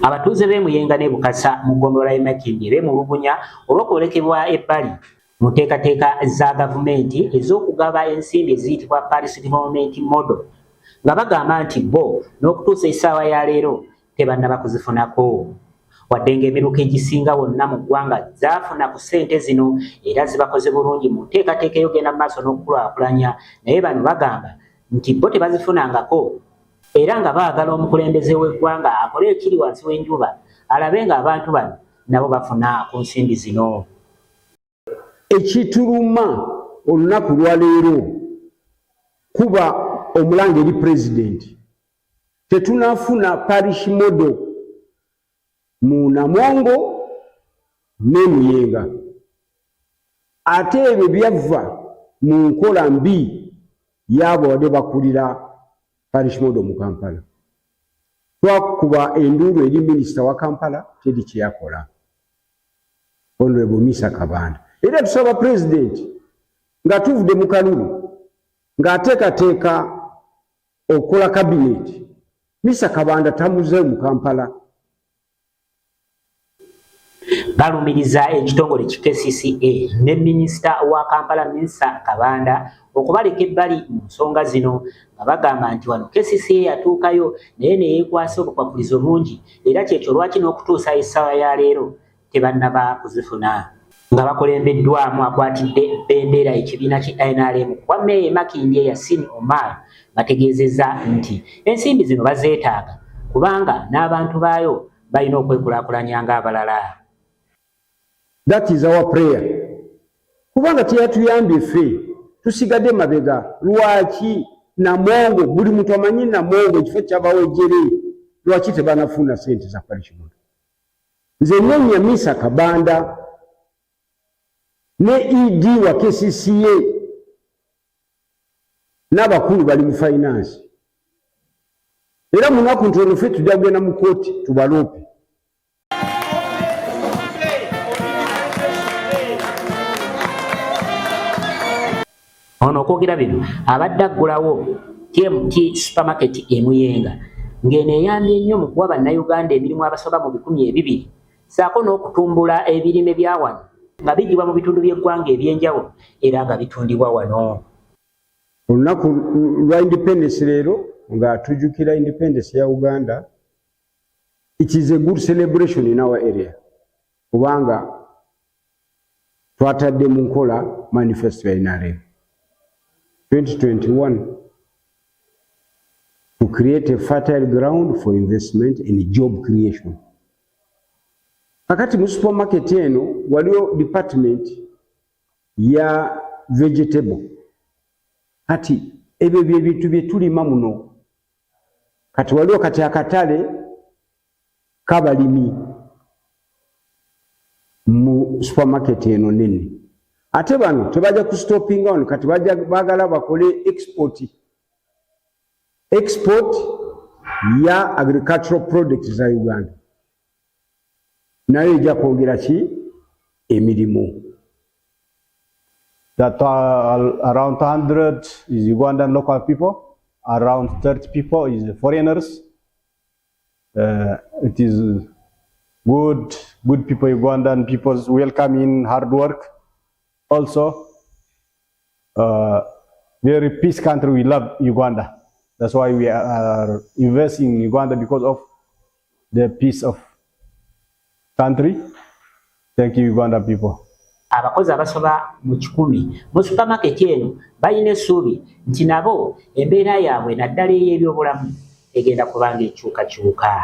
Abatuuze b'e Muyenga ne Bukasa mu ggombolola y'e Makindye beemulugunya olw'okwolekebwa ebbali mu nteekateeka za gavumenti ez'okugaba ensimbi eziyitibwa Paris Development Model nga bagamba nti bo n'okutuusa essaawa ya leero tebannaba kuzifunako. Wadde ng'emiruka egisinga wonna mu ggwanga zaafuna ku ssente zino era zibakoze bulungi mu nteekateeka ey'ogenda mu maaso n'okukulaakulanya, naye bano bagamba nti bo tebazifunangako era nga baagala omukulembeze w'eggwanga akole ekiri wansi w'enjuba alabe ng'abantu bano nabo bafuna ku nsimbi zino. Ekituluma olunaku lwa leero kuba omulanga eri pulezidenti tetunaafuna parish model mu Namongo ne Muyenga, ate ebyo byava mu nkola mbi y'abo wadde bakulira parish model mu Kampala. Twakuba enduulu eri minisita wa Kampala teri kye yakola, Honorable Misa Kabanda. Era tusaba pulezidenti nga tuvudde mu kalulu ng'ateekateeka okukola kabineti, Misa Kabanda tamuze mu Kampala. Balumiriza ekitongole ki KCCA ne minisita wa Kampala Misa Kabanda okubaleka ebbali mu nsonga zino nga bagamba nti wano KCCA yatuukayo naye ne yeekwasa obukwakulizo bungi era kyekyo lwaki n'okutuusa essaawa ya leero tebannaba kuzifuna. Nga bakulembeddwamu akwatidde bendera ekibiina ki NRM kwa Meeya Makindye Yasin Omar bategeezezza nti ensimbi zino bazeetaaga kubanga n'abantu baayo balina okwekulaakulanya ng'abalala. That is our prayer. Kubanga teyatuyambye ffe tusigadde mabega. Lwaki Namongo buli muntu amanyi Namongo ekifo ky'abawejjere lwaki tebanafuna ssente za parish model? Nze nnyenya Misa Kabanda ne ED wa KCCA n'abakulu bali mu finance era munaku ntono ffe tujja kugenda mu kooti tubaloope. Ono okwogera bino abadde aggulawo TMT supermarket e Muyenga ng'eno eyambye nnyo mu kuwa bannayuganda emirimu abasoba mu 200 saako n'okutumbula ebirime bya wano nga bijjibwa mu bitundu by'eggwanga eby'enjawulo era nga bitundibwa wano. Olunaku lwa independence leero nga tujjukira independence ya Uganda, it is a good celebration in our area kubanga twatadde mu nkola manifesto ya NRM 2021 to create a fertile ground for investment and job creation. Kakati mu supermarket eno waliwo department ya vegetable. Kati ebyo byebintu bye tulima muno. Kati waliwo kati akatale kabalimi mu supermarket eno nene. Ate bano tebajja kustopinga wano kati bagala bakole export ya agricultural products za Uganda. Nayo ejja kwongera ki emirimu. That around 100 is Ugandan local people, around 30 people is foreigners. It is good people, Ugandan people welcoming hard work. Also, very peace country. We love Uganda. That's why we are investing in Uganda because of the peace of country. Thank you, Uganda people. Abakozi abasoba mu 10 mu supermarket eno balina essuubi nti nabo embeera yaabwe naddala ey'ebyobulamu egenda kubanga ekyukakyuka.